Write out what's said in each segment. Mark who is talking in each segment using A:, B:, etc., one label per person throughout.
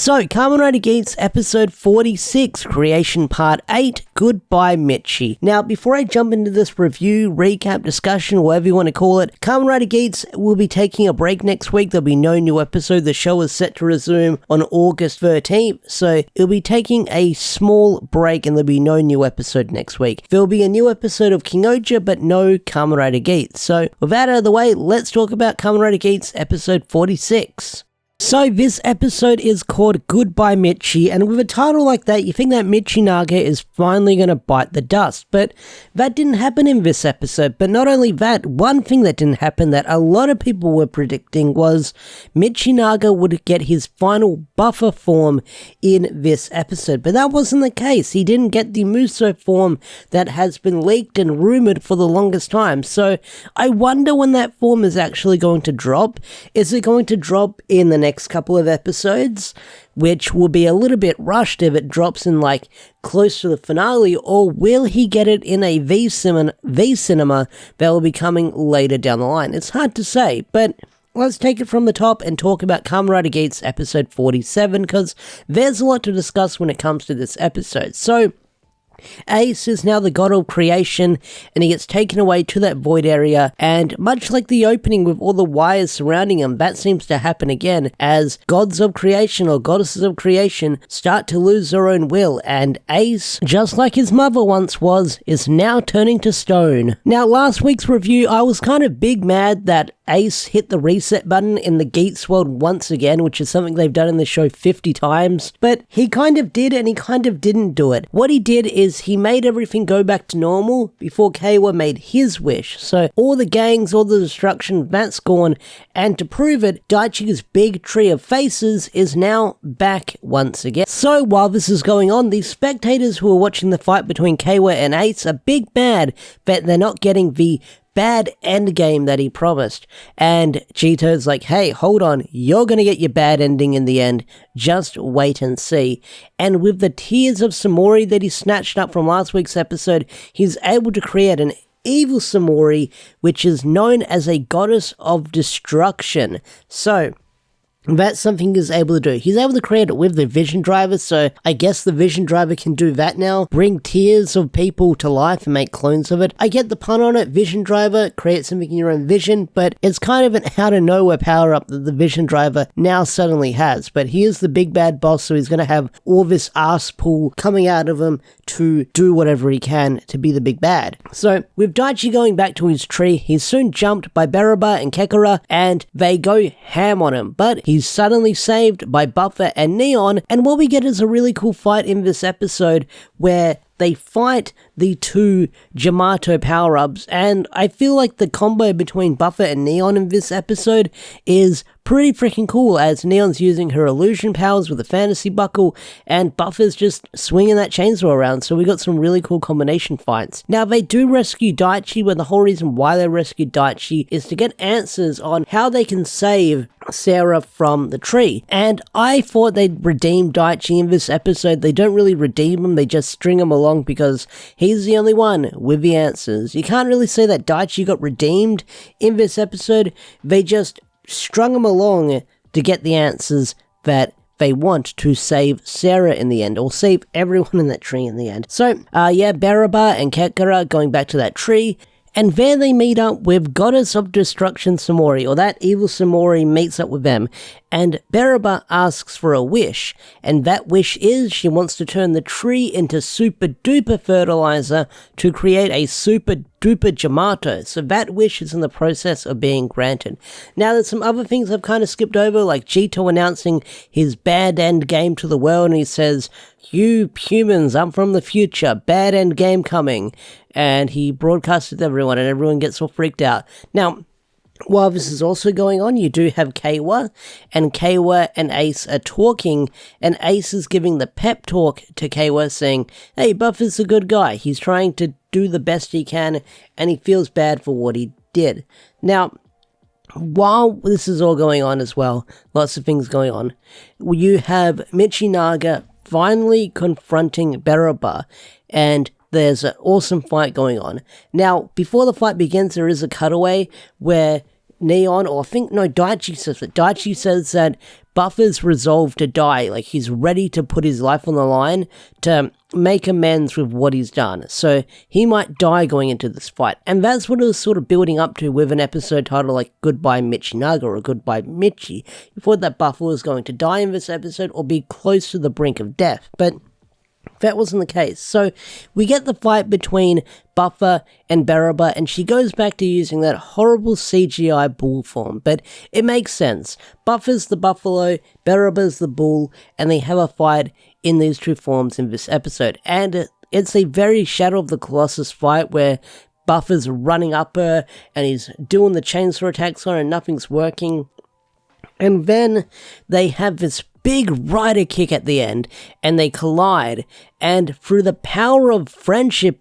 A: So, Kamen Rider Geats episode 46, Creation Part 8, Goodbye Michi. Now, before I jump into this review, recap, discussion, whatever you want to call it, Kamen Rider Geats will be taking a break next week. There'll be no new episode. The show is set to resume on August 13th, so it'll be taking a small break and there'll be no new episode next week. There'll be a new episode of King Oja, but no Kamen Rider Geats. So, with that out of the way, let's talk about Kamen Rider Geats episode 46. So this episode is called Goodbye Michi, and with a title like that, you think that Michinaga is finally going to bite the dust, but that didn't happen in this episode. But not only that, one thing that didn't happen that a lot of people were predicting was Michinaga would get his final buffer form in this episode, but that wasn't the case. He didn't get the Muso form that has been leaked and rumored for the longest time, so I wonder when that form is actually going to drop. Is it going to drop in the next couple of episodes, which will be a little bit rushed if it drops in like close to the finale, or will he get it in a V cinema that will be coming later down the line? It's hard to say, but let's take it from the top and talk about Kamen Rider Geats episode 47, because there's a lot to discuss when it comes to this episode. So Ace is now the god of creation, and he gets taken away to that void area, and much like the opening with all the wires surrounding him, that seems to happen again as gods of creation or goddesses of creation start to lose their own will, and Ace, just like his mother once was, is now turning to stone. Now, last week's review, I was kind of big mad that Ace hit the reset button in the Geats world once again, which is something they've done in the show 50 times, but he kind of did and he kind of didn't do it. What he did is he made everything go back to normal before Keiwa made his wish. So all the gangs, all the destruction, that's gone, and to prove it, Daichi's big tree of faces is now back once again. So while this is going on, the spectators who are watching the fight between Keiwa and Ace are big mad that they're not getting the bad endgame that he promised. And Jitto's like, hey, hold on, you're gonna get your bad ending in the end, just wait and see. And with the tears of Tsumuri that he snatched up from last week's episode, he's able to create an evil Tsumuri, which is known as a goddess of destruction. So that's something he's able to do. He's able to create it with the vision driver, so I guess the vision driver can do that now. Bring tears of people to life and make clones of it. I get the pun on it, vision driver, create something in your own vision, but it's kind of an out-of-nowhere power-up that the vision driver now suddenly has. But he is the big bad boss, so he's going to have all this ass pool coming out of him to do whatever he can to be the big bad. So, with Daichi going back to his tree, he's soon jumped by Beroba and Kekara, and they go ham on him, but he's suddenly saved by Buffer and Neon, and what we get is a really cool fight in this episode where they fight the two Jamato power-ups, and I feel like the combo between Buffer and Neon in this episode is pretty freaking cool, as Neon's using her illusion powers with a fantasy buckle, and Buffer's just swinging that chainsaw around, so we got some really cool combination fights. Now, they do rescue Daichi, but the whole reason why they rescued Daichi is to get answers on how they can save Sarah from the tree, and I thought they'd redeem Daichi in this episode. They don't really redeem him, they just string him along because he's the only one with the answers. You can't really say that Daichi got redeemed in this episode, they just strung him along to get the answers that they want to save Sarah in the end, or save everyone in that tree in the end. So, Baraba and Kekara going back to that tree, and there they meet up with Goddess of Destruction Tsumuri, or that evil Tsumuri meets up with them, and Beroba asks for a wish, and that wish is she wants to turn the tree into super duper fertilizer to create a super duper Jamato, so that wish is in the process of being granted. Now there's some other things I've kind of skipped over, like Jitto announcing his bad end game to the world, and he says, "You humans, I'm from the future, bad end game coming," and he broadcasts it to everyone, and everyone gets all freaked out. Now, while this is also going on, you do have Keiwa and Ace are talking, and Ace is giving the pep talk to Keiwa saying, hey, Buffer's a good guy, he's trying to do the best he can, and he feels bad for what he did. Now, while this is all going on as well, lots of things going on, you have Michinaga finally confronting Beroba, and there's an awesome fight going on. Now, before the fight begins, there is a cutaway where Neon, or I think, no, Daichi says it. Daichi says that Buffer's resolved to die, like he's ready to put his life on the line to make amends with what he's done. So he might die going into this fight. And that's what it was sort of building up to with an episode title like Goodbye Michinaga or Goodbye Michi. You thought that Buffer was going to die in this episode or be close to the brink of death, but that wasn't the case. So we get the fight between Buffer and Beroba, and she goes back to using that horrible CGI bull form, but it makes sense. Buffer's the buffalo, Beroba's the bull, and they have a fight in these two forms in this episode. And it's a very Shadow of the Colossus fight where Buffer's running up her and he's doing the chainsaw attacks on her and nothing's working. And then they have this big rider kick at the end, and they collide, and through the power of friendship,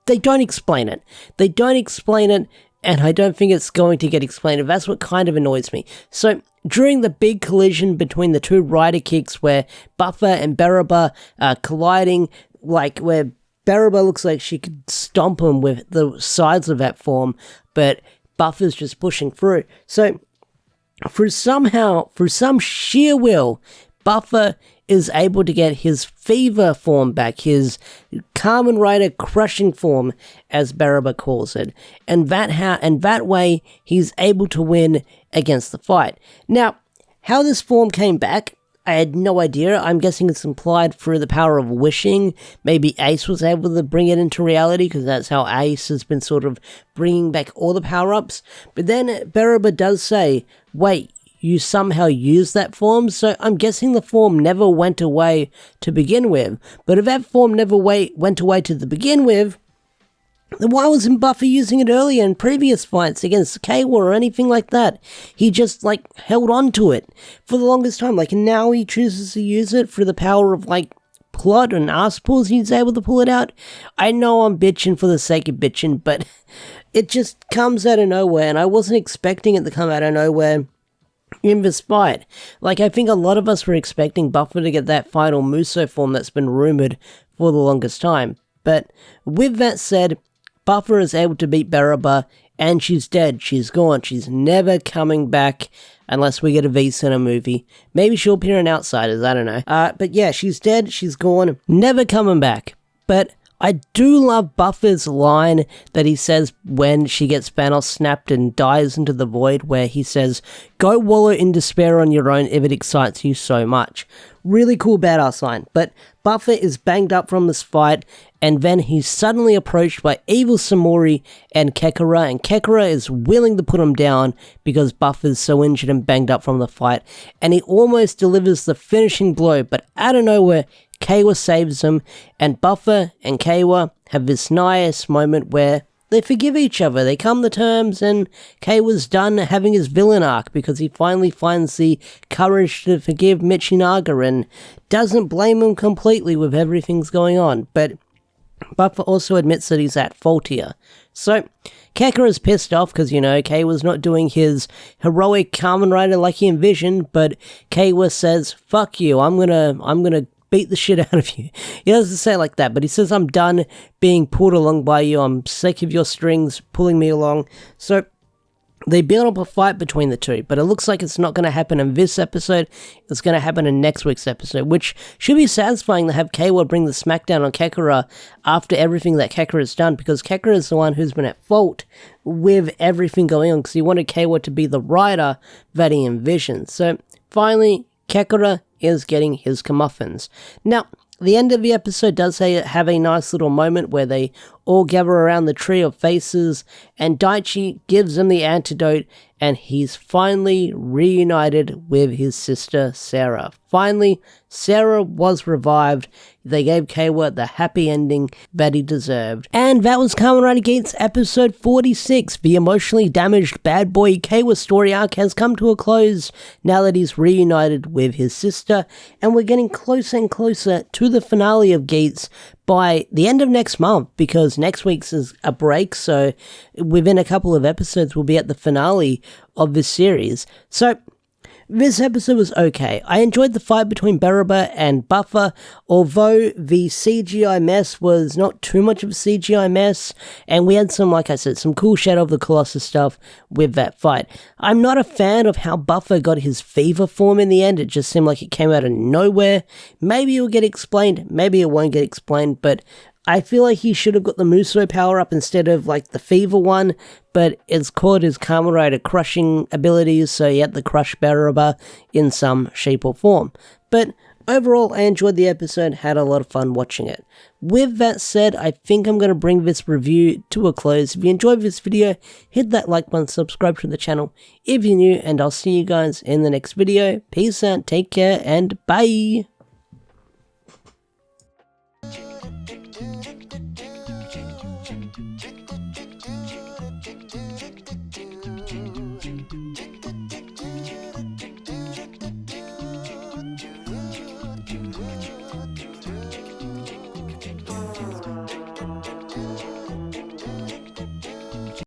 A: they don't explain it. They don't explain it, and I don't think it's going to get explained. That's what kind of annoys me. So, during the big collision between the two rider kicks where Buffer and Beroba are colliding, like where Beroba looks like she could stomp him with the sides of that form, but Buffer's just pushing through. So, through some sheer will, Buffer is able to get his fever form back, his Kamen Rider crushing form, as Baraba calls it, and that way he's able to win against the fight. Now, how this form came back, I had no idea. I'm guessing it's implied through the power of wishing. Maybe Ace was able to bring it into reality, because that's how Ace has been sort of bringing back all the power-ups. But then Beroba does say, wait, you somehow used that form? So I'm guessing the form never went away to begin with. But if that form never went away to begin with, then why wasn't Buffer using it earlier in previous fights against Kawa or anything like that? He just, held on to it for the longest time. And now he chooses to use it for the power of, plot and ass pulls. He's able to pull it out. I know I'm bitching for the sake of bitching, but it just comes out of nowhere, and I wasn't expecting it to come out of nowhere in this fight. I think a lot of us were expecting Buffer to get that final Muso form that's been rumored for the longest time. But with that said, Buffer is able to beat Beroba, and she's dead. She's gone. She's never coming back unless we get a VIII in a movie. Maybe she'll appear in Outsiders, I don't know. But yeah, she's dead. She's gone. Never coming back. But I do love Buffer's line that he says when she gets Thanos snapped and dies into the void, where he says, "Go wallow in despair on your own if it excites you so much." Really cool badass line. But Buffer is banged up from this fight, and then he's suddenly approached by evil Tsumuri and Kekara, and Kekara is willing to put him down because Buffer's so injured and banged up from the fight, and he almost delivers the finishing blow, but out of nowhere, Kawa saves him, and Buffer and Kawa have this nice moment where they forgive each other, they come to terms, and Kawa's done having his villain arc because he finally finds the courage to forgive Michinaga and doesn't blame him completely with everything's going on, but Buffer also admits that he's at fault here. So, Kekara's pissed off because, Kawa's not doing his heroic Kamen Rider like he envisioned, but Kawa says, "Fuck you, I'm gonna beat the shit out of you." He doesn't say it like that, but he says, "I'm done being pulled along by you, I'm sick of your strings pulling me along." So, they build up a fight between the two, but it looks like it's not going to happen in this episode. It's going to happen in next week's episode, which should be satisfying to have Kawa bring the smackdown on Kekara after everything that Kekara has done, because Kekara is the one who's been at fault with everything going on, because he wanted Kawa to be the rider that he envisioned. So, finally, Kekara is getting his comeuppance. Now, the end of the episode does have a nice little moment where they all gather around the tree of faces, and Daichi gives him the antidote, and he's finally reunited with his sister Sarah. Finally, Sarah was revived. They gave Kawa the happy ending that he deserved. And that was Kamen Rider Geats episode 46. The emotionally damaged bad boy Kawa story arc has come to a close now that he's reunited with his sister, and we're getting closer and closer to the finale of Geats by the end of next month, because next week's is a break, so within a couple of episodes we'll be at the finale of this series. So, This episode was okay. I enjoyed the fight between Beroba and Buffer, although the CGI mess was not too much of a CGI mess, and we had some, like I said, some cool Shadow of the Colossus stuff with that fight. I'm not a fan of how Buffer got his fever form in the end. It just seemed like it came out of nowhere. Maybe it'll get explained, maybe it won't get explained, but I feel like he should have got the Muso power up instead of like the fever one, but it's called his Kamen Rider crushing abilities, so he had to crush Baraba in some shape or form. But overall, I enjoyed the episode, had a lot of fun watching it. With that said, I think I'm going to bring this review to a close. If you enjoyed this video, hit that like button, subscribe to the channel if you're new, and I'll see you guys in the next video. Peace out, take care, and bye!